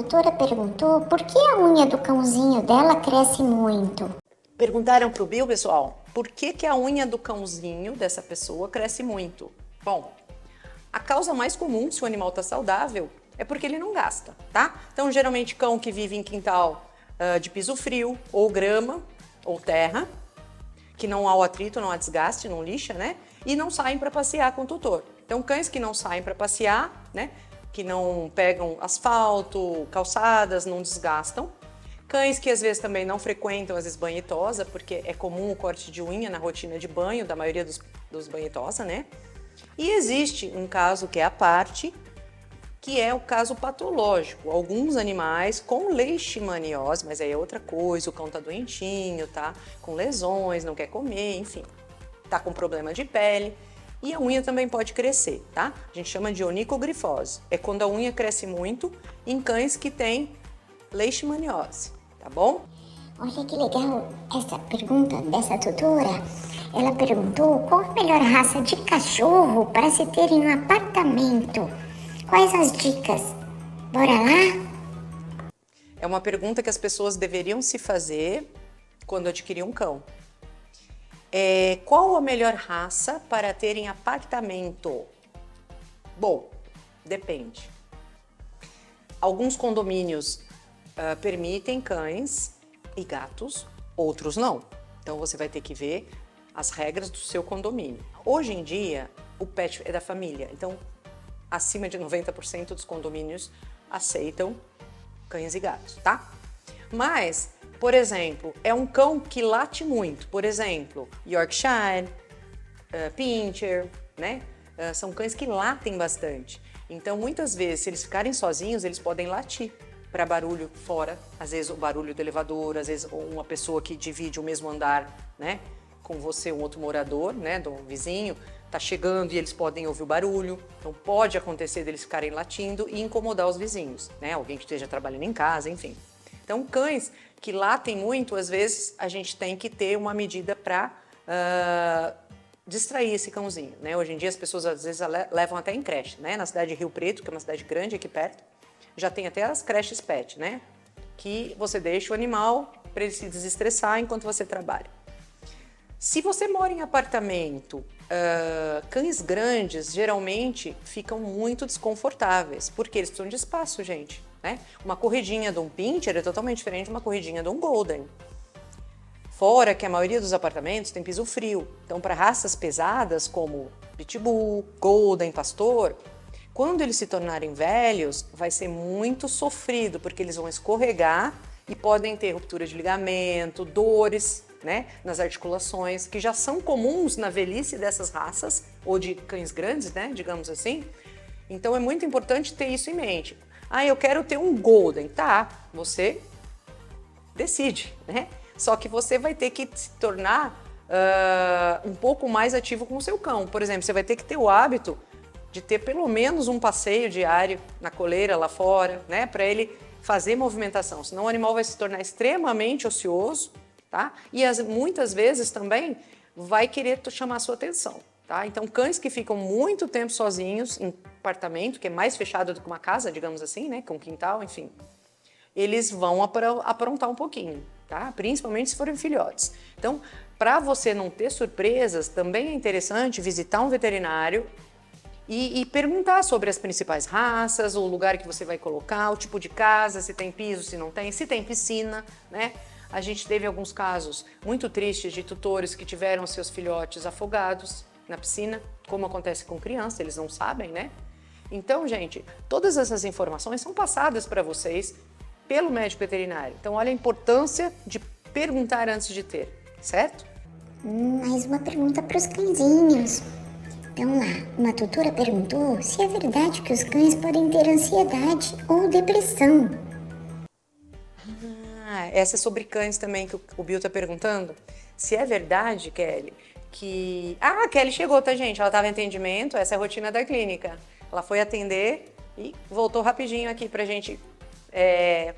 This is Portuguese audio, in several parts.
tutora perguntou por que a unha do cãozinho dela cresce muito. Perguntaram para o Bill, pessoal, por que a unha do cãozinho dessa pessoa cresce muito? Bom, a causa mais comum, se o animal está saudável, é porque ele não gasta, tá? Então, geralmente, cão que vive em quintal de piso frio, ou grama, ou terra, que não há o atrito, não há desgaste, não lixa, né? E não saem para passear com o tutor. Então, cães que não saem para passear, né? Que não pegam asfalto, calçadas, não desgastam. Cães que às vezes também não frequentam, às vezes, banho e tosa, porque é comum o corte de unha na rotina de banho da maioria dos banho e tosa, né? E existe um caso que é a parte, que é o caso patológico. Alguns animais com leishmaniose, mas aí é outra coisa, o cão tá doentinho, tá com lesões, não quer comer, enfim, tá com problema de pele. E a unha também pode crescer, tá? A gente chama de onicogrifose. É quando a unha cresce muito em cães que têm leishmaniose, tá bom? Olha que legal essa pergunta dessa tutora. Ela perguntou qual a melhor raça de cachorro para se ter em um apartamento. Quais as dicas? Bora lá? É uma pergunta que as pessoas deveriam se fazer quando adquirir um cão. Qual a melhor raça para ter em apartamento? Bom, depende. Alguns condomínios permitem cães e gatos, outros não. Então você vai ter que ver as regras do seu condomínio. Hoje em dia, o pet é da família, então acima de 90% dos condomínios aceitam cães e gatos, tá? Mas, por exemplo, é um cão que late muito, por exemplo, Yorkshire, Pinscher, né? São cães que latem bastante. Então, muitas vezes, se eles ficarem sozinhos, eles podem latir para barulho fora, às vezes o barulho do elevador, às vezes uma pessoa que divide o mesmo andar, né, com você, um outro morador, né, do vizinho, tá chegando e eles podem ouvir o barulho. Então pode acontecer deles ficarem latindo e incomodar os vizinhos, né, alguém que esteja trabalhando em casa, enfim. Então cães que latem muito, às vezes a gente tem que ter uma medida para distrair esse cãozinho, né? Hoje em dia as pessoas às vezes levam até em creche, né? Na cidade de Rio Preto, que é uma cidade grande aqui perto, já tem até as creches pet, né? Que você deixa o animal para ele se desestressar enquanto você trabalha. Se você mora em apartamento, cães grandes geralmente ficam muito desconfortáveis, porque eles precisam de espaço, gente, né? Uma corridinha de um Pinscher é totalmente diferente de uma corridinha de um Golden. Fora que a maioria dos apartamentos tem piso frio, então para raças pesadas como Pitbull, Golden, Pastor, quando eles se tornarem velhos, vai ser muito sofrido, porque eles vão escorregar e podem ter ruptura de ligamento, dores, né, nas articulações, que já são comuns na velhice dessas raças, ou de cães grandes, né, digamos assim. Então é muito importante ter isso em mente. Ah, eu quero ter um Golden. Tá, você decide, né? Só que você vai ter que se tornar um pouco mais ativo com o seu cão. Por exemplo, você vai ter que ter o hábito de ter pelo menos um passeio diário na coleira lá fora, né, para ele fazer movimentação, senão o animal vai se tornar extremamente ocioso, tá? E muitas vezes também vai querer chamar a sua atenção, tá? Então cães que ficam muito tempo sozinhos em apartamento, que é mais fechado do que uma casa, digamos assim, né, com quintal, enfim, eles vão aprontar um pouquinho, tá? Principalmente se forem filhotes. Então, para você não ter surpresas, também é interessante visitar um veterinário e perguntar sobre as principais raças, o lugar que você vai colocar, o tipo de casa, se tem piso, se não tem, se tem piscina, né? A gente teve alguns casos muito tristes de tutores que tiveram seus filhotes afogados na piscina, como acontece com criança, eles não sabem, né? Então, gente, todas essas informações são passadas para vocês pelo médico veterinário. Então, olha a importância de perguntar antes de ter, certo? Mais uma pergunta para os cãezinhos. Então lá, uma tutora perguntou se é verdade que os cães podem ter ansiedade ou depressão. Essa é sobre cães também que o Bill tá perguntando. Se é verdade, Kelly, que... a Kelly chegou, tá, gente? Ela estava em atendimento, essa é a rotina da clínica. Ela foi atender e voltou rapidinho aqui pra gente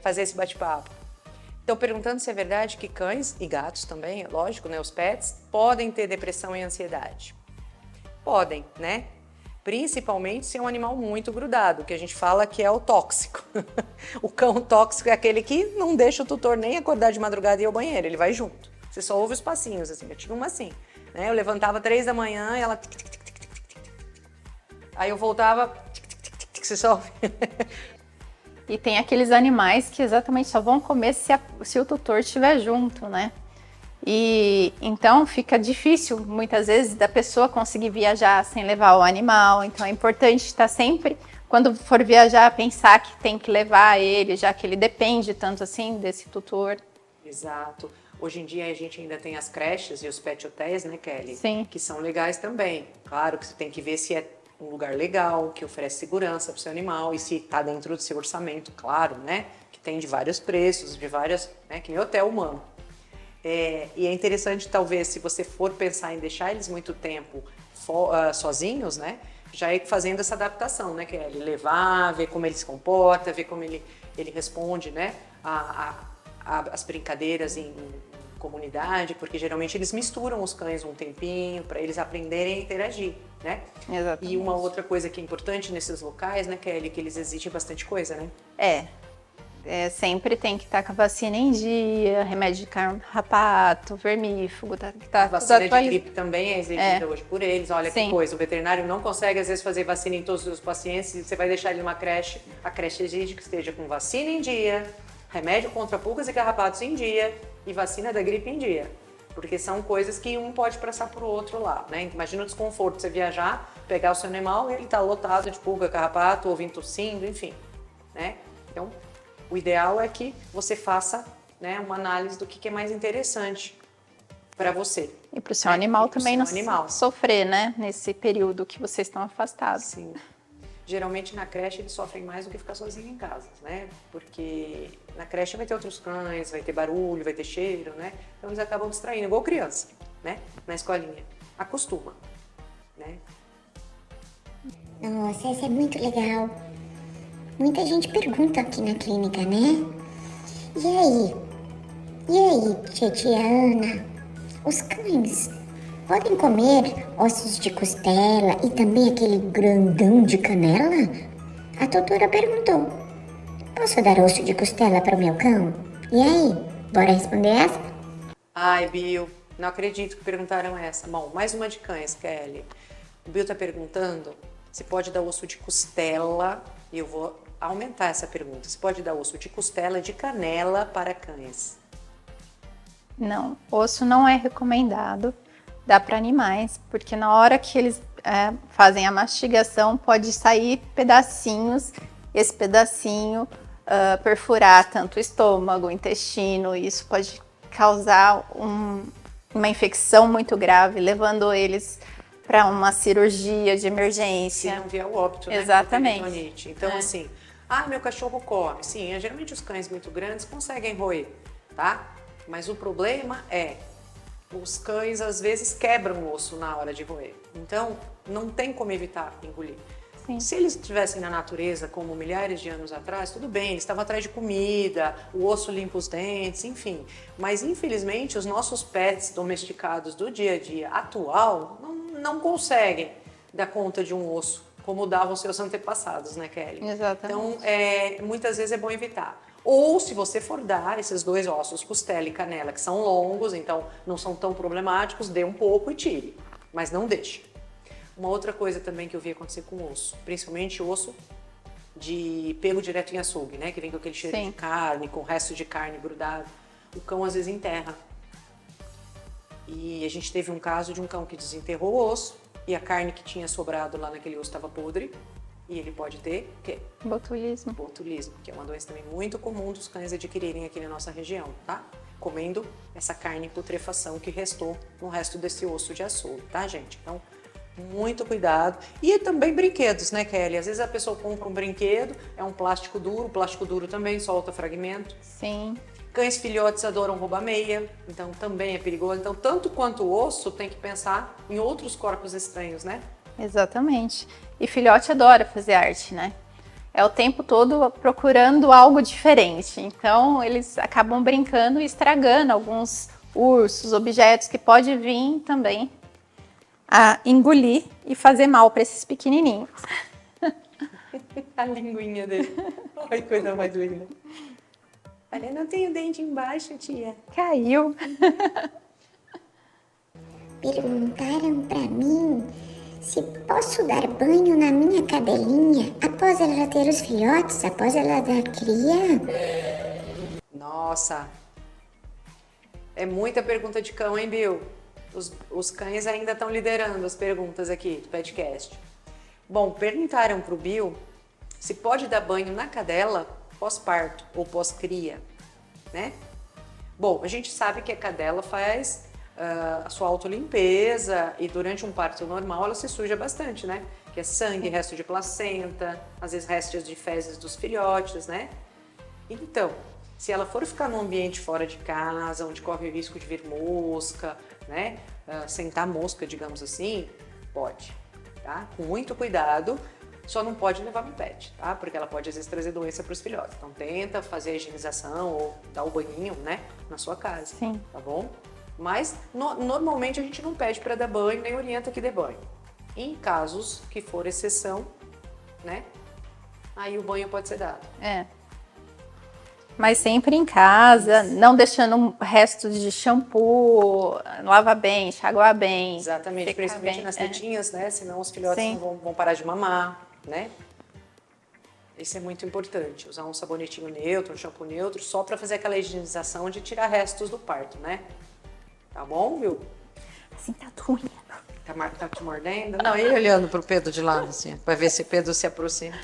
fazer esse bate-papo. Então, perguntando se é verdade que cães e gatos também, lógico, né, os pets, podem ter depressão e ansiedade. Podem, né? Principalmente se é um animal muito grudado, que a gente fala que é o tóxico. O cão tóxico é aquele que não deixa o tutor nem acordar de madrugada e ir ao banheiro, ele vai junto. Você só ouve os passinhos, assim. Eu tinha uma assim, né? Eu levantava 3 da manhã e ela... Tic, tic, tic, tic, tic, tic. Aí eu voltava... Tic, tic, tic, tic, tic, você só ouve. E tem aqueles animais que exatamente só vão comer se o tutor estiver junto, né? E então fica difícil, muitas vezes, da pessoa conseguir viajar sem levar o animal. Então é importante estar sempre, quando for viajar, pensar que tem que levar ele, já que ele depende tanto assim desse tutor. Exato. Hoje em dia a gente ainda tem as creches e os pet hotéis, né, Kelly? Sim. Que são legais também. Claro que você tem que ver se é um lugar legal, que oferece segurança para o seu animal e se está dentro do seu orçamento, claro, né? Que tem de vários preços, de várias, né? Que nem hotel humano. E é interessante, talvez, se você for pensar em deixar eles muito tempo sozinhos, né? Já ir fazendo essa adaptação, né? Que é ele levar, ver como ele se comporta, ver como ele responde, né? As brincadeiras em comunidade, porque geralmente eles misturam os cães um tempinho para eles aprenderem a interagir, né? Exatamente. E uma outra coisa que é importante nesses locais, né, Kelly, que eles exigem bastante coisa, né? Sempre tem que estar com a vacina em dia, remédio de carrapato, vermífugo, que tá A vacina de gripe também é exigida hoje por eles. Olha Sim. que coisa, o veterinário não consegue às vezes fazer vacina em todos os pacientes, e você vai deixar ele numa creche, a creche exige que esteja com vacina em dia, remédio contra pulgas e carrapatos em dia e vacina da gripe em dia. Porque são coisas que um pode passar pro outro lá, né? Imagina o desconforto de você viajar, pegar o seu animal e ele tá lotado de pulga, carrapato, ou vindo tossindo, enfim, né? Então, o ideal é que você faça, né, uma análise do que é mais interessante para você. E para o seu animal também não sofrer, né? Nesse período que vocês estão afastados. Sim. Geralmente na creche eles sofrem mais do que ficar sozinho em casa, né? Porque na creche vai ter outros cães, vai ter barulho, vai ter cheiro, né? Então eles acabam distraindo, igual criança, né? Na escolinha. Acostuma, né? Nossa, isso é muito legal. Muita gente pergunta aqui na clínica, né? E aí, tia Ana, os cães podem comer ossos de costela e também aquele grandão de canela? A doutora perguntou. Posso dar osso de costela para o meu cão? E aí, bora responder essa? Ai, Bill, não acredito que perguntaram essa. Bom, mais uma de cães, Kelly. O Bill tá perguntando se pode dar osso de costela, e eu vou aumentar essa pergunta. Se pode dar osso de costela de canela para cães? Não, osso não é recomendado. Dá para animais, porque na hora que eles fazem a mastigação, pode sair pedacinhos, esse pedacinho perfurar tanto o estômago, o intestino, e isso pode causar uma infecção muito grave, levando eles para uma cirurgia de emergência. Se não vier o óbito, né? Exatamente. Então, assim, meu cachorro come. Sim, geralmente os cães muito grandes conseguem roer, tá? Mas o problema é os cães às vezes quebram o osso na hora de roer. Então, não tem como evitar engolir. Sim. Se eles estivessem na natureza, como milhares de anos atrás, tudo bem, eles estavam atrás de comida, o osso limpa os dentes, enfim. Mas, infelizmente, os nossos pets domesticados do dia a dia atual não conseguem dar conta de um osso, como davam seus antepassados, né, Kelly? Exatamente. Então, muitas vezes é bom evitar. Ou se você for dar esses dois ossos, costela e canela, que são longos, então não são tão problemáticos, dê um pouco e tire, mas não deixe. Uma outra coisa também que eu vi acontecer com o osso, principalmente o osso de pego direto em açougue, né? Que vem com aquele cheiro de carne, com o resto de carne grudado. O cão às vezes enterra. E a gente teve um caso de um cão que desenterrou o osso e a carne que tinha sobrado lá naquele osso estava podre. E ele pode ter o quê? Botulismo. Botulismo, que é uma doença também muito comum dos cães adquirirem aqui na nossa região, tá? Comendo essa carne em putrefação que restou no resto desse osso de açougue, tá, gente? Então, muito cuidado. E também brinquedos, né, Kelly? Às vezes a pessoa compra um brinquedo, é um plástico duro, o plástico duro também solta fragmento. Sim. Cães filhotes adoram roubar meia, então também é perigoso. Então, tanto quanto o osso, tem que pensar em outros corpos estranhos, né? Exatamente. E filhote adora fazer arte, né? É o tempo todo procurando algo diferente. Então, eles acabam brincando e estragando alguns ursos, objetos que pode vir também a engolir e fazer mal para esses pequenininhos. A linguinha dele. Ai, coisa mais linda. Olha, não tenho dente embaixo, tia. Caiu. Perguntaram pra mim se posso dar banho na minha cadelinha após ela ter os filhotes, após ela dar cria. Nossa. É muita pergunta de cão, hein, Bill? Os cães ainda estão liderando as perguntas aqui do podcast. Bom, perguntaram pro Bill se pode dar banho na cadela pós-parto ou pós-cria, né? Bom, a gente sabe que a cadela faz a sua autolimpeza e durante um parto normal ela se suja bastante, né? Que é sangue, resto de placenta, às vezes restos de fezes dos filhotes, né? Então, se ela for ficar num ambiente fora de casa, onde corre o risco de vir mosca, né? Sentar mosca, digamos assim, pode, tá? Com muito cuidado. Só não pode levar no pet, tá? Porque ela pode, às vezes, trazer doença para os filhotes. Então, tenta fazer a higienização ou dar o banhinho, né? Na sua casa, Sim. tá bom? Mas, normalmente, a gente não pede para dar banho, nem orienta que dê banho. Em casos que for exceção, né? Aí o banho pode ser dado. É. Mas sempre em casa, não deixando restos de shampoo, lava bem, enxaguar bem. Exatamente, principalmente bem, nas tetinhas, né? Senão os filhotes não vão parar de mamar, né? Isso é muito importante, usar um sabonetinho neutro, um shampoo neutro, só para fazer aquela higienização de tirar restos do parto, né? Tá bom, viu? Assim tá doendo. Tá te mordendo? Não, ele olhando pro Pedro de lado, assim, para ver se o Pedro se aproxima.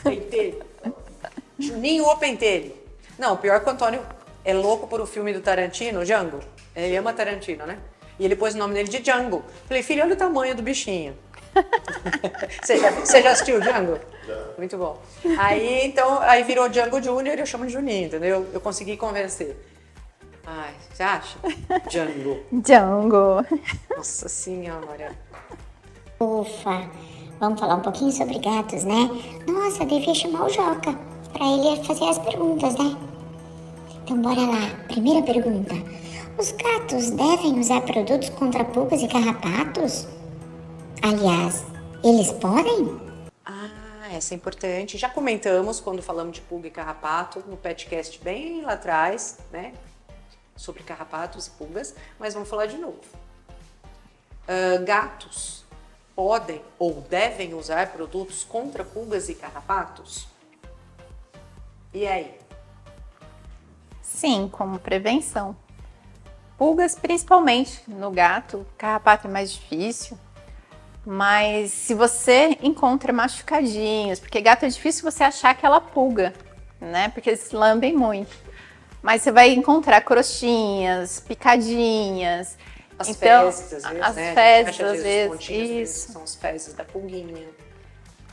Pentelho. Juninho ou pentelho? Não, pior que o Antônio é louco por o filme do Tarantino, Django. Ele ama Tarantino, né? E ele pôs o nome dele de Django. Falei, filho, olha o tamanho do bichinho. Você já assistiu Django? Já. Muito bom. Aí virou Django Júnior e eu chamo de Juninho, entendeu? Eu consegui convencer. Ai, você acha? Django. Django. Nossa senhora. Ufa, vamos falar um pouquinho sobre gatos, né? Nossa, eu devia chamar o Joca pra ele fazer as perguntas, né? Então bora lá. Primeira pergunta. Os gatos devem usar produtos contra pulgas e carrapatos? Aliás, eles podem? Essa é importante. Já comentamos quando falamos de pulga e carrapato no petcast bem lá atrás, né? Sobre carrapatos e pulgas, mas vamos falar de novo. Gatos podem ou devem usar produtos contra pulgas e carrapatos? E aí? Sim, como prevenção. Pulgas principalmente no gato, carrapato é mais difícil. Mas se você encontra machucadinhos, porque gato é difícil você achar aquela pulga, né? Porque eles lambem muito. Mas você vai encontrar crostinhas, picadinhas. As então, fezes, às vezes, as né? fezes, às Os vezes, pontinhos, isso. são as fezes da pulguinha.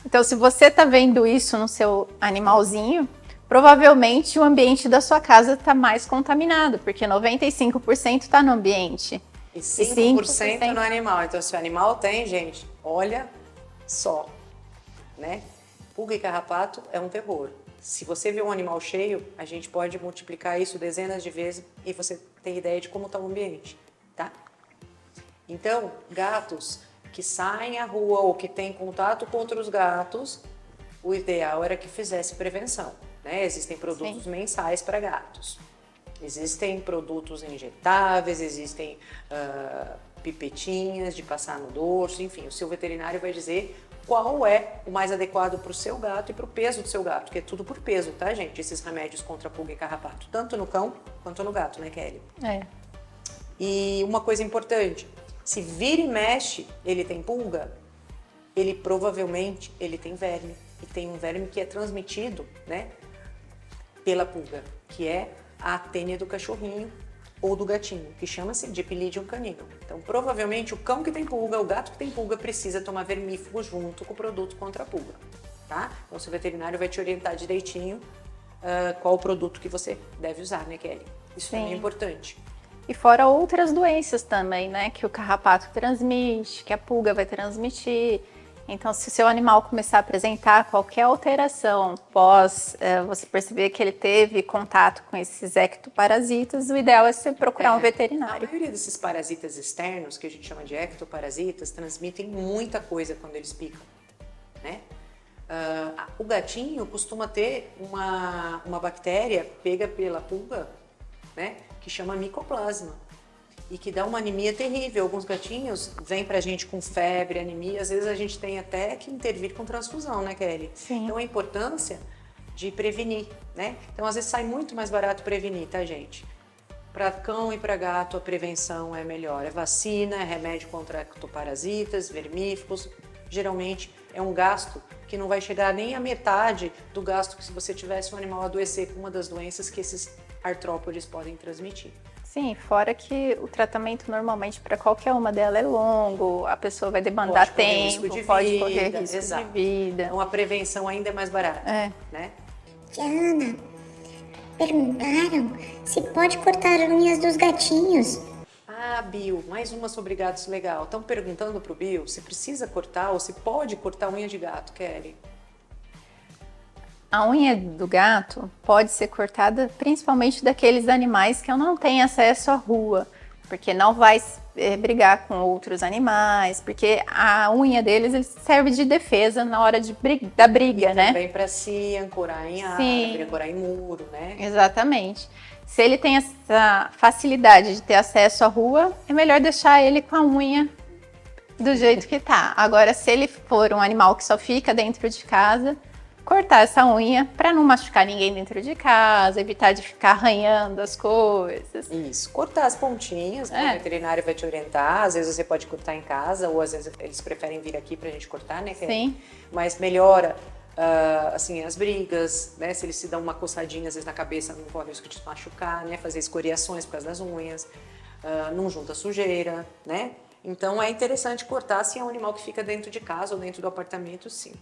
Então, se você tá vendo isso no seu animalzinho, provavelmente o ambiente da sua casa está mais contaminado, porque 95% está no ambiente. E 5% no animal. Então, se o animal tem, gente, olha só, né? Pulga e carrapato é um terror. Se você vê um animal cheio, a gente pode multiplicar isso dezenas de vezes e você tem ideia de como está o ambiente, tá? Então, gatos que saem à rua ou que têm contato com outros gatos, o ideal era que fizesse prevenção, né? Existem produtos mensais para gatos. Existem produtos injetáveis, existem pipetinhas de passar no dorso, enfim, o seu veterinário vai dizer qual é o mais adequado para o seu gato e para o peso do seu gato, que é tudo por peso, tá, gente? Esses remédios contra pulga e carrapato, tanto no cão quanto no gato, né, Kelly? É. E uma coisa importante, se vira e mexe, ele tem pulga, ele provavelmente tem verme, e tem um verme que é transmitido, né, pela pulga, que é a tênia do cachorrinho ou do gatinho, que chama-se Dipylidium caninum. Então, provavelmente, o cão que tem pulga, o gato que tem pulga, precisa tomar vermífugo junto com o produto contra a pulga, tá? Então, o seu veterinário vai te orientar direitinho qual o produto que você deve usar, né, Kelly? Isso também é importante. E fora outras doenças também, né, que o carrapato transmite, que a pulga vai transmitir. Então, se o seu animal começar a apresentar qualquer alteração pós você perceber que ele teve contato com esses ectoparasitas, o ideal é você procurar um A veterinário. maioria desses parasitas externos, que a gente chama de ectoparasitas, transmitem muita coisa quando eles picam, né? O gatinho costuma ter uma bactéria pega pela pulga, né, que chama micoplasma e que dá uma anemia terrível. Alguns gatinhos vêm pra gente com febre, anemia, às vezes a gente tem até que intervir com transfusão, né, Kelly? Sim. Então a importância de prevenir, né? Então às vezes sai muito mais barato prevenir, tá, gente? Para cão e para gato a prevenção é melhor. É vacina, é remédio contra ectoparasitas, vermífugos. Geralmente é um gasto que não vai chegar nem à metade do gasto que se você tivesse um animal adoecer com uma das doenças que esses artrópodes podem transmitir. Sim, fora que o tratamento normalmente para qualquer uma delas é longo, a pessoa vai demandar tempo, pode correr risco de vida. Então a prevenção ainda é mais barata, né? Tiana, perguntaram se pode cortar unhas dos gatinhos. Ah, Bill, mais uma sobre gatos legal. Estão perguntando pro Bill se precisa cortar ou se pode cortar unha de gato, Kelly. A unha do gato pode ser cortada principalmente daqueles animais que não têm acesso à rua, porque não vai brigar com outros animais, porque a unha deles serve de defesa na hora da briga, né? Também para se ancorar em árvore, ancorar em muro, né? Exatamente. Se ele tem essa facilidade de ter acesso à rua, é melhor deixar ele com a unha do jeito que tá. Agora, se ele for um animal que só fica dentro de casa, cortar essa unha para não machucar ninguém dentro de casa, evitar de ficar arranhando as coisas. Isso, cortar as pontinhas, né? O veterinário vai te orientar, às vezes você pode cortar em casa, ou às vezes eles preferem vir aqui pra gente cortar, né? Sim. Mas melhora, assim, as brigas, né? Se eles se dão uma coçadinha, às vezes na cabeça, não corre o risco de te machucar, né? Fazer escoriações por causa das unhas, não junta sujeira, né? Então é interessante cortar se é um animal que fica dentro de casa ou dentro do apartamento, sim.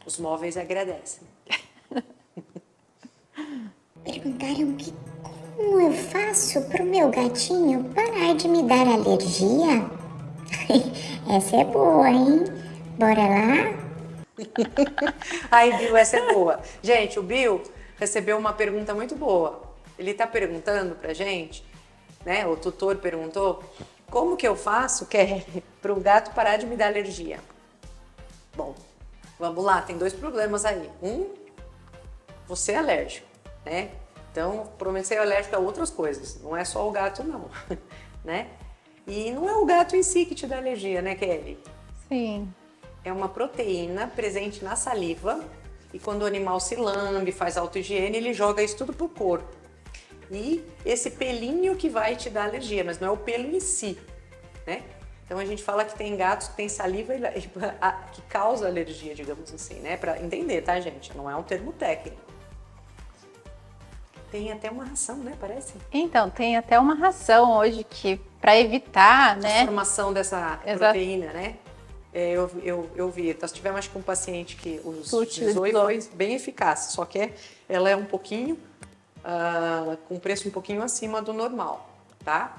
Os móveis agradecem. Perguntaram que como eu faço pro meu gatinho parar de me dar alergia? Essa é boa, hein? Bora lá? Ai, Bill, essa é boa. Gente, o Bill recebeu uma pergunta muito boa. Ele tá perguntando pra gente, né? O tutor perguntou, como que eu faço, Kelly, pro gato parar de me dar alergia? Bom, vamos lá, tem 2 problemas aí. Você é alérgico, né? Então, provavelmente você é alérgico a outras coisas, não é só o gato não, né? E não é o gato em si que te dá alergia, né, Kelly? Sim. É uma proteína presente na saliva e quando o animal se lambe, faz auto-higiene, ele joga isso tudo pro corpo. E esse pelinho que vai te dar alergia, mas não é o pelo em si, né? Então a gente fala que tem gatos que tem saliva que causa alergia, digamos assim, né? Pra entender, tá, gente? Não é um termo técnico. Tem até uma ração, né? Parece? Então, tem até uma ração hoje que, para evitar, né? A formação dessa proteína, né? Eu vi, nós tivemos acho que um paciente que utilizou e foi bem eficaz, só que ela é um pouquinho, com preço um pouquinho acima do normal, tá?